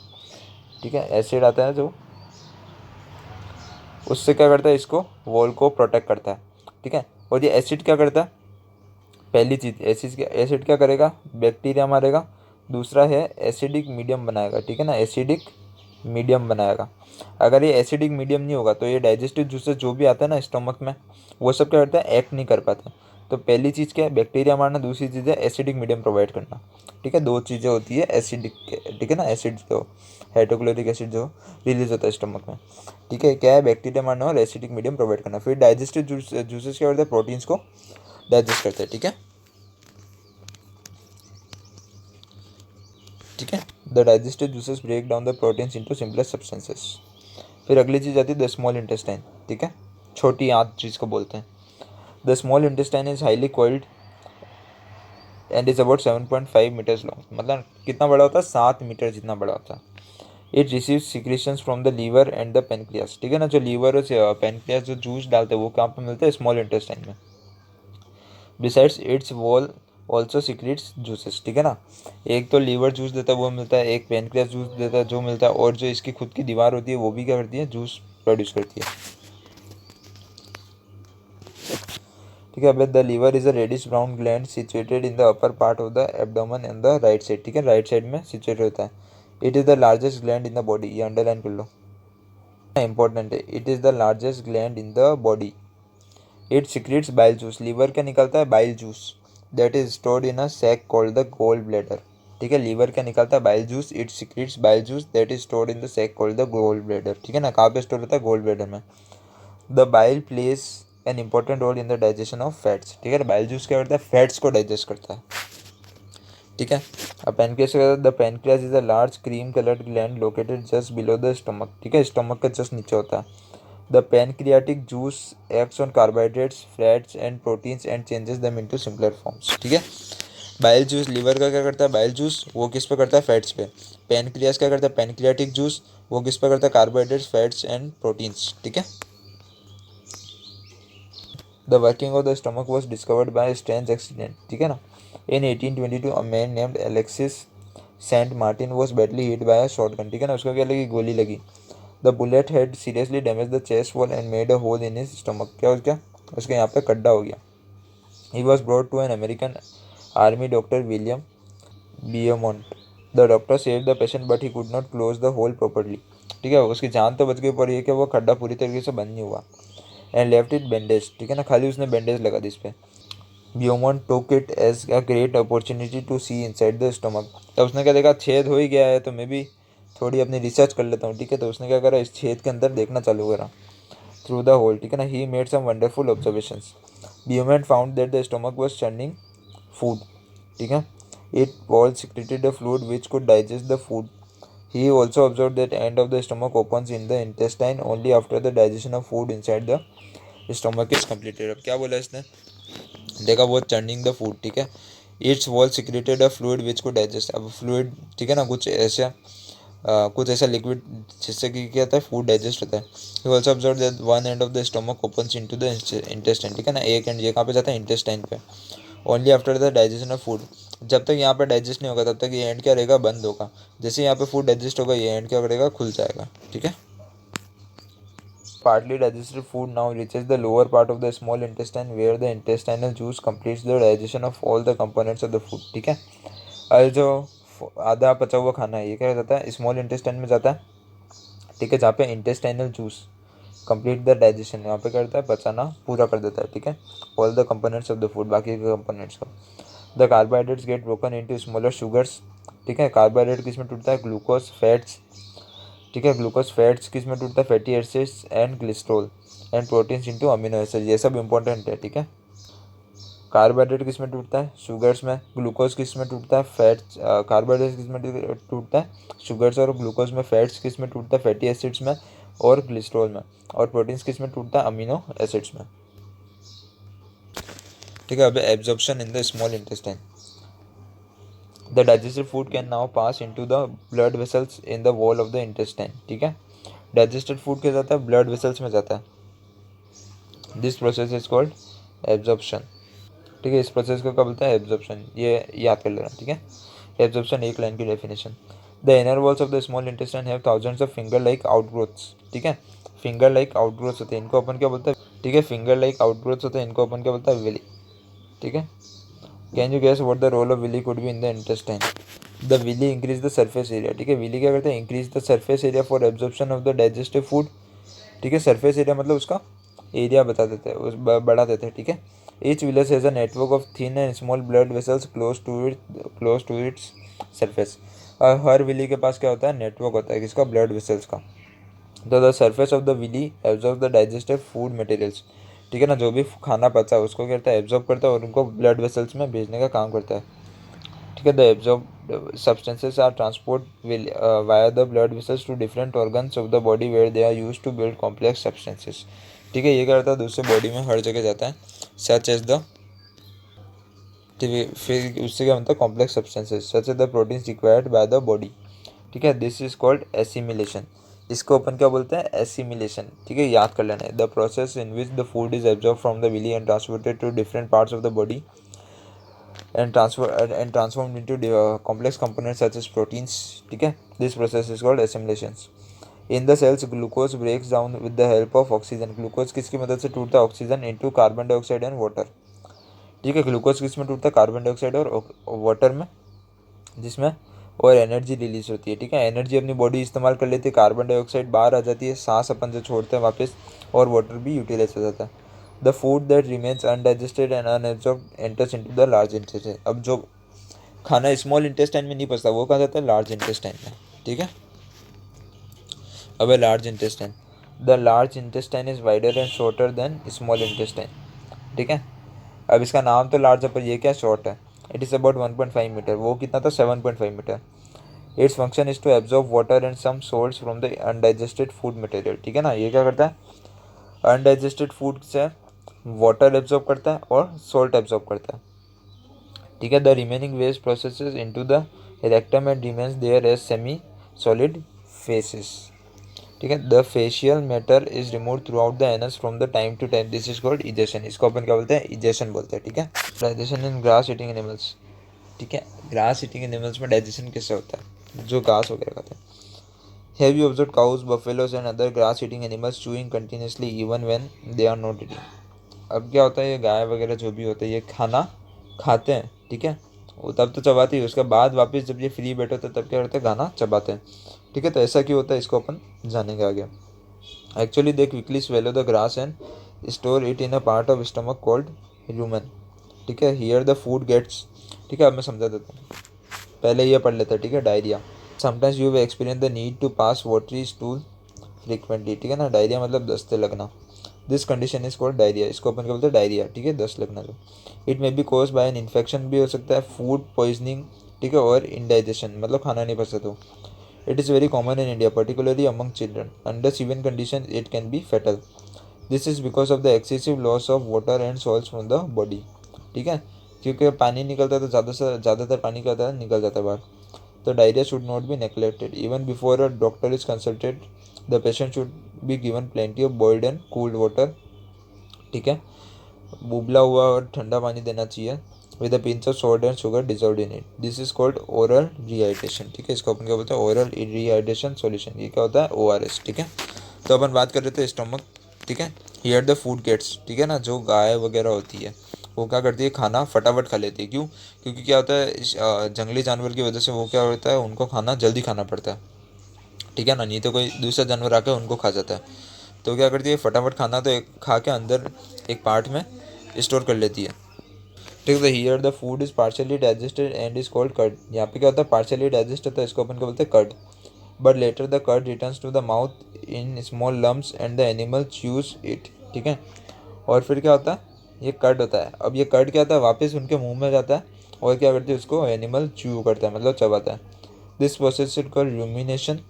ठीक है, एसिड आता है जो, उससे क्या करता है, इसको वॉल को प्रोटेक्ट करता है, ठीक है। और ये एसिड क्या करता है, पहली चीज़ एसिड क्या करेगा, बैक्टीरिया मारेगा। दूसरा है एसिडिक मीडियम बनाएगा, ठीक है ना, एसिडिक मीडियम बनाएगा। अगर ये एसिडिक मीडियम नहीं होगा तो ये डाइजेस्टिव जूसेस जो भी आता है ना स्टमक में, वो सब क्या करता है, एक्ट नहीं कर पाता। तो पहली चीज़ क्या है, बैक्टीरिया मारना। दूसरी चीज़ है एसिडिक मीडियम प्रोवाइड करना, ठीक है। दो चीज़ें होती है एसिडिक, ठीक है ना। एसिड जो हाइड्रोक्लोरिक एसिड जो रिलीज होता है स्टमक में, ठीक है, क्या है, बैक्टीरिया मारना और एसिडिक मीडियम प्रोवाइड करना। फिर डाइजेस्टिव जूसेस क्या करते हैं, प्रोटीन्स को डाइजेस्ट करते हैं, ठीक है, ठीक है। The digestive juices break down the proteins into simpler substances. फिर अगली चीज़ आती है द स्मॉल इंटेस्टाइन, ठीक है, छोटी आंत जिसको बोलते हैं। The small intestine is highly coiled and is about 7.5 metres long. मतलब कितना बड़ा होता है, 7 मीटर जितना बड़ा होता है। It receive secretions from the liver and the pancreas, ठीक है ना। जो लीवर और पेनक्रियास जो जूस डालते हैं वो कहाँ पे मिलता है, स्मॉल इंटेस्टाइन में। Besides its wall also secretes juices, ठीक है ना। एक तो लीवर जूस देता है वो मिलता है, एक पेनक्रियास जूस देता है जो मिलता है, और जो इसकी खुद की दीवार होती है वो भी क्या करती है, जूस प्रोड्यूस करती है, ठीक है। अब the liver is a reddish brown gland situated in the upper part of the abdomen and the right side, ठीक है, राइट साइड में सिचुएटेड होता है। It is the largest gland in the body, ये अंडरलाइन कर लो, important है। It is the largest gland in the body. It secretes bile juice. Liver क्या निकलता है, bile juice, that is stored in a sac called the gall bladder, ठीक है। Liver क्या निकलता है, bile juice. It secretes bile juice that is stored in the sac called the gall bladder, ठीक है ना। कहाँ पे स्टोर होता है, गोल ब्लैडर में। The bile plays an important role in the digestion of fats, ठीक है। बाइल जूस क्या करता है, फैट्स को डाइजेस्ट करता है, ठीक है। अब पैनक्रियास क्या करता है, the pancreas is a large cream coloured gland located just below the stomach, ठीक है, स्टमक का जस्ट नीचे होता है। The pancreatic juice acts on carbohydrates fats and proteins and changes them into simpler forms, ठीक है। बाइल जूस, लीवर का क्या करता है, बाइल जूस वो किस पे करता है, फैट्स पे। पैनक्रियास क्या करता है, पैनक्रियाटिक जूस वो किस पे करता है, कार्बोहाइड्रेट्स फैट्स एंड प्रोटीन्स, ठीक है। The working of the stomach was discovered by strange accident, ठीक है ना। In 1822 a man named Alexis Saint Martin was badly hit by a shotgun, ठीक है ना। उसको क्या लगी, गोली लगी। The bullet had seriously damage the chest wall and made a hole in his stomach, क्या उसका उसके यहाँ पे कड्डा हो गया। He was brought to an American army doctor William Beaumont, the doctor save the patient but he could not close the hole properly. ठीक है, उसकी जान तो बच गई पर ये कि वो खड्डा पूरी तरीके से बंद नहीं हुआ। एंड लेफ्ट इट बैंडेज, ठीक है ना, खाली उसने बैंडेज लगा दी इस पर। Beaumont took it as a great opportunity to see inside the stomach. तब उसने क्या देखा, छेद हो ही गया है तो मैं भी थोड़ी अपनी रिसर्च कर लेता हूँ। ठीक है, तो उसने क्या करा, इस छेद के अंदर देखना चालू करा, थ्रू द होल। ठीक है ना, he made some wonderful observations. Beaumont found that the stomach was churning food. ठीक है, it was secreted a fluid which could digest the food. He also observed that end of the stomach opens in the intestine only after the digestion of food inside the stomach is completed। अब क्या बोला इसने, देखा वो churning the food. ठीक है, it's wall secreted a fluid विच को digest. अब फ्लूइड, ठीक है ना, कुछ ऐसा लिक्विड जिससे कि क्या होता है, फूड डाइजेस्ट होता है। He also observe that one end of the stomach opens into the intestine. ठीक है ना, एक एंड ये कहाँ पे जाता है, इंटेस्टाइन पे। Only after the digestion of food, जब तक यहाँ पे डाइजेस्ट नहीं होगा तब तक ये एंड क्या रहेगा, बंद होगा। जैसे यहाँ पे फूड डाइजेस्ट होगा ये एंड क्या करेगा, खुल जाएगा। ठीक है, partly digested food now reaches the lower part of the small intestine where the intestinal juice completes the digestion of all the components of the food। ठीक है, और जो आधा पचा हुआ खाना है ये क्या जाता है, स्मॉल इंटेस्टाइन में जाता है। ठीक है, जहाँ पे intestinal juice complete the digestion, यहाँ पे क्या करता है, पचाना पूरा कर देता है। ठीक है, all the components of the food, बाकी के कंपोनेंट्स को। The carbohydrates get broken into smaller sugars. ठीक है, कार्बोहाइड्रेट किस में टूटता है, ग्लूकोज फैट्स। ठीक है, ग्लूकोज फैट्स किस में टूटता है, fatty acids and glycerol and proteins into amino acid. ये सब इंपॉर्टेंट है। ठीक है, कार्बोहाइड्रेट किस में टूटता है, शुगर्स में। ग्लूकोज किस में टूटता है, फैट्स। कार्बोहाइड्रेट किस में टूटता है, शुगर्स और ग्लूकोज में। फैट्स किस में टूटता है, फैटी एसिड्स में और ग्लिस्ट्रोल में। और प्रोटीन्स किस में टूटता है, अमीनो एसिड्स में। ठीक है, अब absorption in the small intestine. The digested food can now pass into the blood vessels in the wall of the intestine. ठीक है, डाइजेस्टेड फूड क्या जाता है, ब्लड वेसल्स में जाता है। This process is called absorption. ठीक है, इस प्रोसेस को क्या बोलते हैं, एब्जॉर्प्शन। ये याद कर लेना। ठीक है, एब्जॉर्प्शन एक लाइन की definition. The inner walls of the small intestine have thousands of finger like outgrowths. ठीक है, फिंगर लाइक आउटग्रोथ्स होते हैं, इनको अपन क्या बोलते हैं। ठीक है, फिंगर लाइक आउटग्रोथ्स होते हैं, इनको अपन क्या बोलते हैं, विली। ठीक है, can you guess what the role of villi could be in the intestine. The villi increase the surface area. ठीक है, विली क्या करते हैं, increase the surface area for absorption of the digestive food. ठीक है, surface area मतलब उसका area बता देते हैं, बढ़ा देते हैं। ठीक है, each villus has a network of thin and small blood vessels close to its surface. और हर विली के पास क्या होता है, नेटवर्क होता है किसका, ब्लड वेसल्स का। तो the surface of the villi absorb the digestive food materials. ठीक है ना, जो भी खाना पचा है उसको क्या करता है, एब्जॉर्ब करता है और उनको ब्लड वेसल्स में भेजने का काम करता है। ठीक है, the absorb substances are transport via the blood vessels to different organs of the body where they are use to build complex substances. ठीक है, ये क्या करता है, दूसरे बॉडी में हर जगह जाता है, सच एज द। फिर उससे क्या बनता है, complex substances such as the proteins required by the body. ठीक है, दिस इज कॉल्ड एसिमिलेशन। इसको अपन क्या बोलते हैं, एसिमिलेशन। ठीक है, याद कर लेना है, the process in which the food is absorb from the villi and transported to different parts of the body and transformed into complex components such as proteins। ठीक है, this process is called assimilations। in the cells glucose breaks down with the help of oxygen। Glucose किसकी मदद से टूटता है, oxygen into carbon dioxide and water. ठीक है, glucose किस में टूटता है, कार्बन डाइऑक्साइड और वाटर में, जिसमें और एनर्जी रिलीज होती है। ठीक है, एनर्जी अपनी बॉडी इस्तेमाल कर लेती है, कार्बन डाइऑक्साइड बाहर आ जाती है, सांस अपन से छोड़ते हैं वापस, और वाटर भी यूटिलाइज हो जाता है। The food that remains undigested and unabsorbed enters into the large intestine. अब जो खाना स्मॉल इंटेस्टाइन में नहीं पचता वो कहाँ जाता है, लार्ज इंटेस्टाइन में। ठीक है, अब है large intestine. The large intestine is wider and shorter than small intestine. ठीक है, अब इसका नाम तो लार्ज है पर ये क्या शॉर्ट है। इट इज़ अबाउट 1.5 मीटर, वो कितना था, 7.5 metre. Its function is to absorb water and some salts from the undigested food material. ठीक है ना, ये क्या करता है, अनडाइजेस्टेड फूड से वाटर एब्जॉर्ब करता है और सोल्ट एब्जॉर्ब करता है। ठीक है, the remaining waste processes into the rectum and remains there as semi solid faeces. ठीक है, the faecal matter is remove through out the anus from the time to time. This is called egestion. इसको अपन क्या बोलते हैं, egestion बोलते हैं। ठीक है, digestion in grass eating animals. ठीक है, ग्रास ईटिंग एनिमल्स में डाइजेशन कैसे होता है, जो घास वगैरह खाते हैं। Have you observe cows, buffaloes and other grass eating animals chewing continuously even when they are not eating. अब क्या होता है, ये गाय वगैरह जो भी होते हैं ये खाना खाते हैं। ठीक है, वो तब तो चबाती है, उसके बाद वापस जब ये फ्री बैठे होते तब क्या करते हैं, गाना चबाते हैं। ठीक है, तो ऐसा क्यों होता है इसको अपन जानेंगे आगे। Actually they quickly swallow the grass and store it in a part of stomach called lumen. ठीक है, हियर द फूड गेट्स। ठीक है, अब मैं समझा देता हूँ, पहले ये पढ़ लेते हैं। ठीक है, diarrhoea. Sometimes you experience the need to pass watery stool frequently. ठीक है ना, डायरिया मतलब दस्ते लगना। This condition is called diarrhoea, इसको अपन क्या बोलते हैं, डायरिया। ठीक है, दस्त लगना जो। It may be cause by an infection भी हो सकता है, फूड पॉइजनिंग, ठीक है, और इंडाइजेशन मतलब खाना नहीं पचता तो। It is very common in India particularly among children, under severe condition it can be fatal. This is because of the excessive loss of water and salts from the body. ठीक है, क्योंकि पानी निकलता है तो ज़्यादा से ज़्यादातर पानी क्या होता है, निकल जाता है बाहर। तो diarrhoea should not be neglected even before a doctor is consulted. The patient should be given plenty of boiled and cooled water. ठीक है, उबला हुआ और ठंडा पानी देना चाहिए with a pinch of salt and sugar dissolved in it. This is called oral rehydration. ठीक है, इसको अपन क्या बोलते हैं, ओरल रिहाइड्रेशन सॉल्यूशन। ये क्या होता है, ORS। ठीक है, तो अपन बात कर रहे थे स्टमक। ठीक है, हियर द फूड गेट्स। ठीक है ना, जो गाय वगैरह होती है वो क्या करती है, खाना फटाफट खा लेती है। क्यों? क्योंकि क्या होता है, जंगली जानवर की वजह से वो क्या होता है, उनको खाना जल्दी खाना पड़ता है। ठीक है ना, नहीं तो कोई दूसरा जानवर आकर उनको खा जाता है। तो क्या करती है, फटाफट खाना तो एक खा के अंदर एक पार्ट में स्टोर कर लेती है। ठीक है, here the food is partially digested and is called cud. यहाँ पे क्या होता है, पार्शियली डाइजेस्ट होता है, इसको अपन क्या बोलते हैं, cud. But later the cud returns to the mouth in small lumps and the animal chews it. ठीक है, और फिर क्या होता है, ये कर्ड होता है। अब ये कर्ड क्या होता है, वापस उनके मुंह में जाता है और क्या करती है, उसको एनिमल च्यू करता है, मतलब चबाता है। This process is called rumination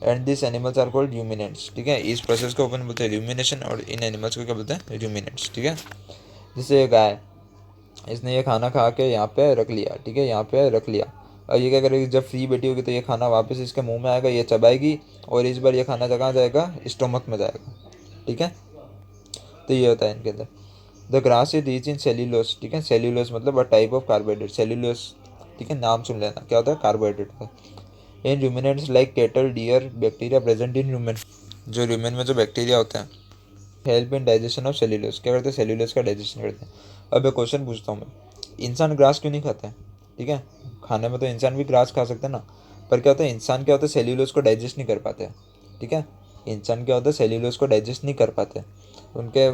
and this animals are called ruminants. ठीक है, इस प्रोसेस को अपन बोलते हैं र्यूमिनेशन और इन एनिमल्स को क्या बोलते हैं, र्यूमिनेंट्स। ठीक है, जैसे ये गाय, इसने ये खाना खा के यहाँ पे रख लिया। ठीक है, यहाँ पे रख लिया। अब ये क्या करेगी, जब फ्री बैठी होगी तो ये खाना वापस इसके मुंह में आएगा, ये चबाएगी और इस बार ये खाना कहाँ जाएगा, स्टोमक में जाएगा। ठीक है, तो ये होता है इनके अंदर। The grass is rich in cellulose. ठीक है, सेल्यूलोस मतलब a type of carbohydrate, cellulose. ठीक है, नाम सुन लेना, क्या होता है, कार्बोहाइड्रेट का। In ruminants like cattle deer bacteria present in rumen, जो रूमेन में जो बैक्टीरिया होता है, help in digestion of cellulose, क्या करते हैं, सेल्यूलोस का डाइजेशन करते हैं। अब एक क्वेश्चन पूछता हूँ मैं, इंसान ग्रास क्यों नहीं खाता है? ठीक है, खाने में तो इंसान भी ग्रास खा सकता है ना, पर क्या होता है, इंसान क्या होता है, सेल्यूलोस को डाइजेस्ट नहीं कर पाते। ठीक है, इंसान क्या होता है, सेल्यूलोस को डाइजेस्ट नहीं कर पाते, उनके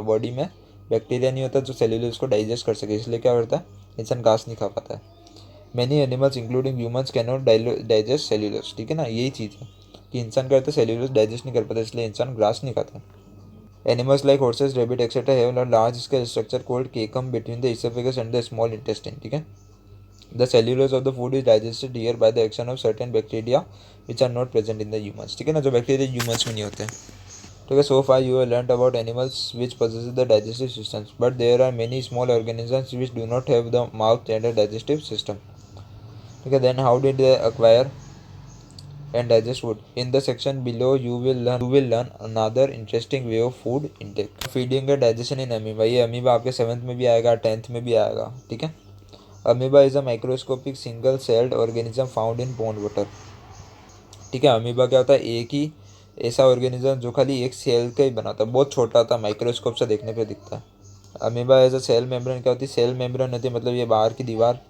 बॉडी में बैक्टीरिया नहीं होता जो सेल्यूलोस को डाइजेस्ट कर सके, इसलिए क्या करता है, इंसान घास नहीं खा पाता है। Many animals including humans can not digest cellulose. ठीक है ना, यही चीज़ है कि इंसान क्या होता है, सेल्यूलोस डाइजेस्ट नहीं कर पाता, इसलिए इंसान ग्रास नहीं खाता। Animals like horses, rabbit etcetera have a large scale structure called caecum between the oesophagus and the small intestine. ठीक है, the cellulose of the food is digested here by the action of certain bacteria which are not present in the humans. ठीक है ना, जो bacteria humans में नहीं होते हैं। ठीक है, so far you have learned about animals which possesses the digestive systems, but there are many small organisms which do not have the mouth and a digestive system. ठीक है, then how did they acquire and digest food? In the section below you will learn another interesting way of food intake. Feeding and digestion in amoeba. ये amoeba आपके 7th में भी आएगा, 10th में भी आएगा। ठीक है, amoeba is a microscopic single celled organism found in pond water. ठीक है, अमीबा क्या होता है, एक ही ऐसा ऑर्गेनिज्म जो खाली एक सेल का ही बनाता है, बहुत छोटा था, माइक्रोस्कोप से देखने पे दिखता है। Amoeba as a cell membrane, क्या होती है, सेल मेम्ब्रेन होती है, मतलब ये बाहर की दीवार,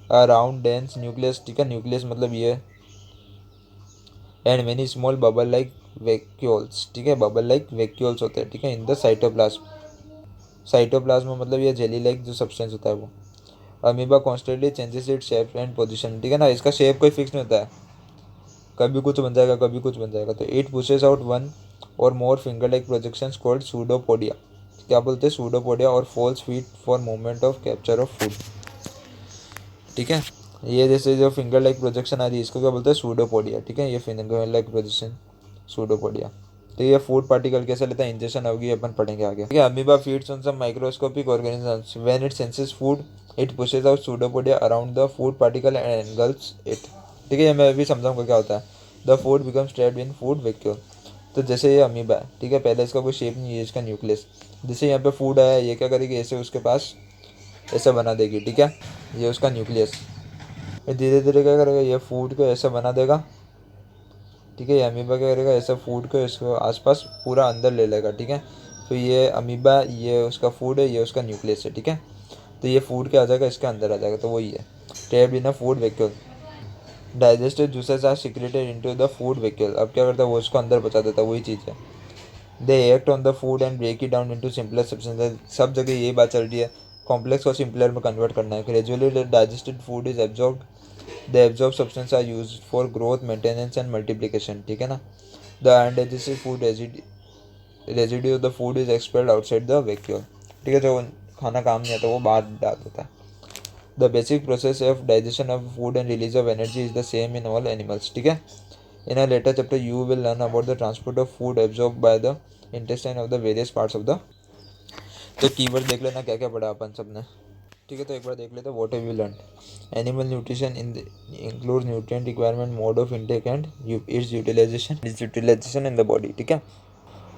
अराउंड डेंस न्यूक्लियस। ठीक है, न्यूक्लियस मतलब ये, and many small bubble like vacuoles. ठीक है, बबल लाइक वैक्यूल्स होते हैं। ठीक है, इन द साइटोप्लाज्म, साइटोप्लाज्म मतलब ये जेली लाइक जो सब्सटेंस होता है वो। Amoeba constantly changes it shape and position. ठीक है ना, इसका शेप कोई फिक्स नहीं होता है, कभी कुछ बन जाएगा कभी कुछ बन जाएगा। तो it pushes out one or more finger like projections called pseudopodia. क्या बोलते हैं, pseudopodia, or false feet for movement of capture of food. ठीक है, ये जैसे जो फिंगर लाइक प्रोजेक्शन आ रही है इसको क्या बोलते हैं, सूडोपोडिया। ठीक है, ये फिंगर लाइक प्रोजेक्शन सूडोपोडिया। तो ये फूड पार्टिकल कैसे लेता है, इंजेक्शन होगी, अपन पढ़ेंगे आगे। ठीक है, amoeba feeds on some microscopic organisms, when it senses food it pushes out pseudopodia around the food particle and engulfs it. ठीक है, ये मैं भी समझाऊंगा क्या होता है। The food becomes trapped in food vacuole. तो जैसे ये अमीबा है, ठीक है, पहले इसका कोई शेप नहीं है, इसका न्यूक्लियस, जैसे यहाँ पे फूड आया, ये क्या करेगी, ऐसे उसके पास ऐसा बना देगी। ठीक है, ये उसका न्यूक्लियस, ये धीरे धीरे क्या करेगा, ये फूड को ऐसा बना देगा। ठीक है, ये अमीबा क्या करेगा, ऐसा फूड को इसको आसपास पूरा अंदर ले लेगा। ठीक है, तो ये अमीबा, ये उसका फूड है, ये उसका न्यूक्लियस है। ठीक है, तो ये फूड क्या आ जाएगा, इसके अंदर आ जाएगा, तो वही है। Trapped in a food vacuole. Digested juices are secreted into the food vacuole. अब क्या करता है वो उसको अंदर पहुंचा देता है, वही चीज़ है। They act on the food and break it down into simpler substances. सब जगह यही बात चल रही है, कॉम्प्लेक्स को सिंपलर में कन्वर्ट करना है। Gradually the digested food is absorbed, the absorb substance are use for growth, maintenance and multiplication, ठीक है ना। The undigested food residue of the food is expelled outside the vacuole, ठीक है। जो खाना काम नहीं आता वो बाहर डाल देता है। The basic process of digestion of food and release of energy is the same in all animals, ठीक है। In a later chapter you will learn about the transport of food absorb by the intestine of the various parts of the. तो keyword देख लेना क्या क्या पढ़ा अपन सब ने, ठीक है। तो एक बार देख लेते हैं what have you learn. Animal nutrition include nutrient requirement, mode of intake and its utilisation in the body, ठीक है।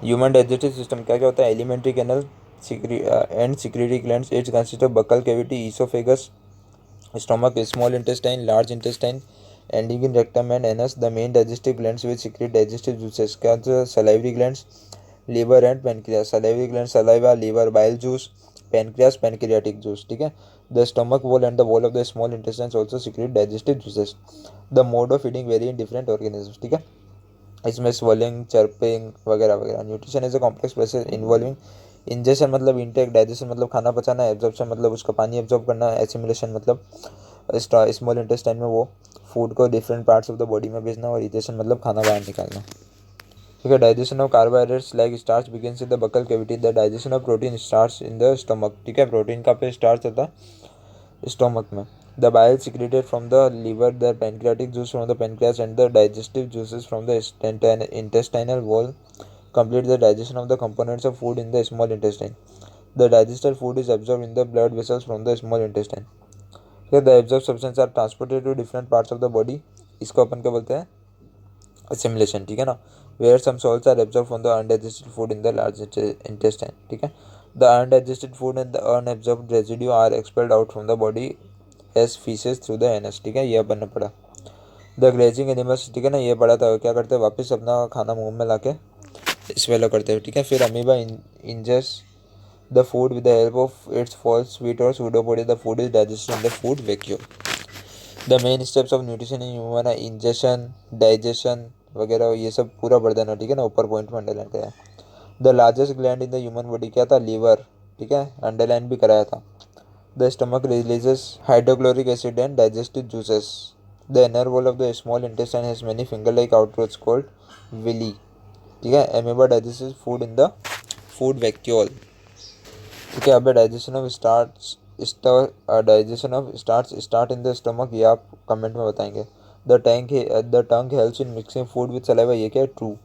ह्यूमन डाइजेस्टिव सिस्टम क्या क्या होता है। Alimentary canal and secretory glands, its consist of buccal cavity, oesophagus, stomach, small intestine, large intestine, ending in rectum and anus. The main digestive glands which secrete digestive juices क्या होता है। salivary glands, liver and pancreas। salivary glands saliva, liver, bile juice, pancreas pancreatic juice, ठीक है। The stomach wall and the wall of the small intestines also secrete digestive juices. The mode of feeding vary in different organisms, ठीक है। इसमें swelling, chirping वगैरह वगैरह। Nutrition is a complex process involving ingestion मतलब intake, digestion मतलब खाना पचाना, absorption मतलब उसका पानी एब्जॉर्ब करना, एसिमिलेशन मतलब स्मॉल इंटेस्टाइन में वो फूड को different parts of the body में भेजना, और इजेशन मतलब खाना बाहर निकालना, ठीक है। Digestion of carbohydrates like starch begins in the buccal cavity. The digestion of protein starts in the stomach, ठीक है। प्रोटीन का पे स्टार्च होता है स्टोमक में। The bile secreted from the liver, the pancreatic juice from the pancreas and the digestive juices from the intestinal wall complete the digestion of the components of food in the small intestine. The digested food is absorbed in the blood vessels from the small intestine. Here the absorbed substances are transported to different parts of the body. इसको अपन क्या बोलते हैं assimilation, ठीक है ना। Where some salts are absorbed from the undigested food in the large intestine, ठीक है। The undigested food and the unabsorbed residue are expelled out from the body as feces through the anus, ठीक है। ये अपन ने पढ़ा। The grazing animals, ठीक है ना, ये पढ़ा था। क्या करते हैं वापस अपना खाना मुंह में लाके स्वेलो करते हैं, ठीक है। फिर amoeba ingest the food with the help of its false feet or pseudopodia. The food is digested in the food vacuum. The main steps of nutrition in human है इंजेशन, डाइजेशन वगैरह, ये सब पूरा पढ़ देना, ठीक है ना। ऊपर पॉइंट में अंडरलाइन कराया। The largest gland in the human body क्या था, लीवर, ठीक है, अंडरलाइन भी कराया था। The stomach releases hydrochloric acid and digestive juices. The inner wall of the small intestine has many finger like outwards called villi, ठीक है। Amoeba digest food in the food vacuole, ठीक है। अब digestion of start in the stomach, ये आप comment में बताएंगे। The tongue helps in mixing food with saliva, ये क्या है, true.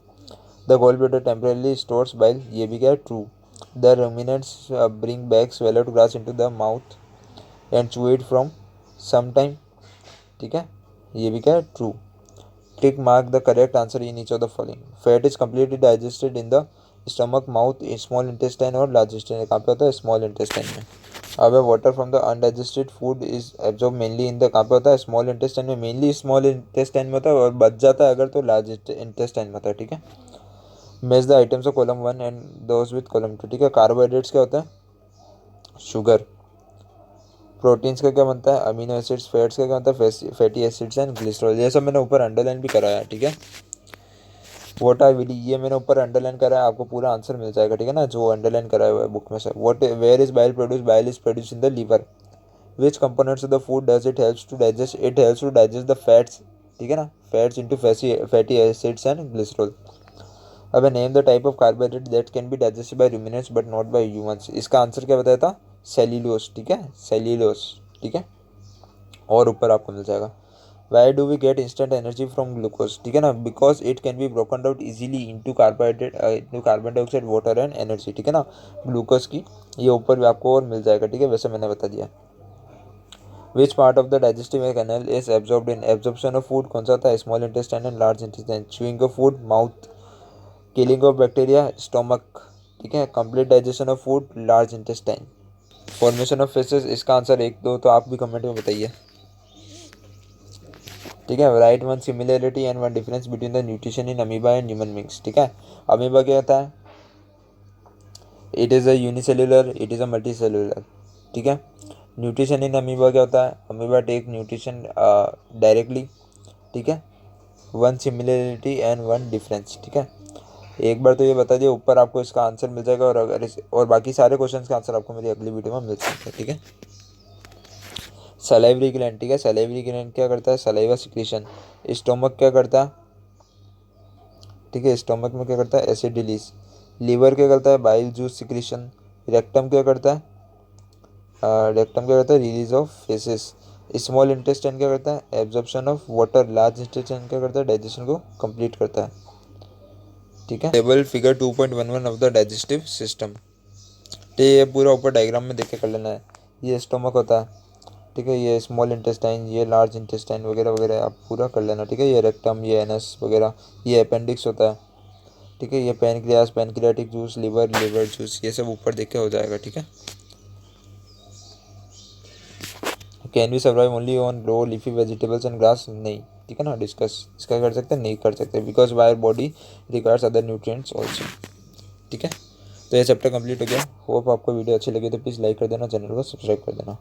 The gall bladder temporarily stores bile, ये भी क्या है, true. The ruminants bring back swallowed grass into the mouth and chew it from some time, ठीक है, ये भी क्या है, true. Tick mark the correct answer in each of the following. Fat is completely digested in the stomach, mouth, small intestine और large intestine. कहाँ पे होता है, स्मॉल इंटेस्टाइन में। अब water from the undigested food is absorb mainly in the, कहाँ पे होता है, स्मॉल इंटेस्टाइन में। मेनली स्मॉल इंटेस्टाइन में होता है, और बच जाता है अगर तो लार्ज इंटेस्टाइन में होता है, ठीक है। मेज the items of column 1 and those with column 2, ठीक है। कार्बोहाइड्रेट्स क्या होता है, शुगर। प्रोटीन्स का क्या बनता है, अमीनो एसिड्स। फैट्स का क्या बनता है, फैटी एसिड्स एंड ग्लिसरॉल। ये सब मैंने ऊपर अंडरलाइन भी कराया है, ठीक है। वोट आर विली, ये मैंने ऊपर अंडरलाइन करा है, आपको पूरा आंसर मिल जाएगा, ठीक है ना, जो अंडरलाइन कराया हुआ है बुक में से। What where is bile produce, bile is produce in the liver. Which components of the food does it helps to digest, it helps to digest the fats, ठीक है ना, fats into fatty acids and glycerol. अब name the type of carbohydrate that can be digested by ruminants but not by humans. इसका answer क्या बताया था, cellulose, ठीक है, सेल्यूलोस, ठीक है। और ऊपर आपको मिल जाएगा। Why do we get instant energy from glucose, ठीक है ना, because it can be broken out easily into carbohydrate, into carbon dioxide, water and energy, ठीक है ना। ग्लूकोज की ये ऊपर भी आपको और मिल जाएगा, ठीक है, वैसे मैंने बता दिया। Which part of the digestive canal is absorbed in absorption of food, कौन सा होता है, small intestine and large intestine. Chewing of food, mouth. Killing of bacteria, stomach, ठीक है। Complete digestion of food, large intestine. Formation of faeces, इसका answer एक दो तो आप भी कमेंट में बताइए, ठीक है। Right one similarity and one difference between the nutrition in amoeba and human beings, ठीक है। अमीबा क्या होता है, it is a unicellular, it is a multi cellular, ठीक है। न्यूट्रिशन इन अमीबा क्या होता है, अमीबा टेक न्यूट्रिशन डायरेक्टली, ठीक है, one similarity and one difference, ठीक है। एक बार तो ये बता दिया, ऊपर आपको इसका आंसर मिल जाएगा, और अगर और बाकी सारे क्वेश्चन का आंसर आपको मेरी अगली वीडियो में मिल सकता है, ठीक है। सलाइवरी ग्लैंड, ठीक है, सलाइवरी ग्लैंड क्या करता है, सलाइवा सिक्रीशन। स्टोमक क्या करता है, ठीक है, स्टोमक में क्या करता है, एसिड रिलीज। लीवर क्या करता है, बाइल जूस सिक्रीशन। रेक्टम क्या करता है, रेक्टम क्या करता है, release of faces. Small intestine क्या करता है, absorption of water. Large intestine क्या करता है, डाइजेशन को कंप्लीट करता है, ठीक है। Table figure 2.11 of the digestive system, तो ये पूरा ऊपर डायग्राम में देख के कर लेना है। ये स्टोमक होता है, ठीक है, ये स्मॉल इंटेस्टाइन, ये लार्ज इंटेस्टाइन वगैरह वगैरह आप पूरा कर लेना, ठीक है। ये रेक्टम, ये एनस वगैरह, ये अपेंडिक्स होता है, ठीक है। ये pancreas, pancreatic juice, liver, liver juice, ये सब ऊपर देख के हो जाएगा, ठीक है। Can we survive only on raw leafy vegetables and grass, नहीं, ठीक है ना, डिस्कस इसका कर सकते हैं, नहीं कर सकते, because wire body requires other nutrients also, ठीक है। तो ये चैप्टर कंप्लीट हो गया। होप आपको वीडियो अच्छी लगी तो प्लीज़ लाइक कर देना, चैनल को सब्सक्राइब कर देना।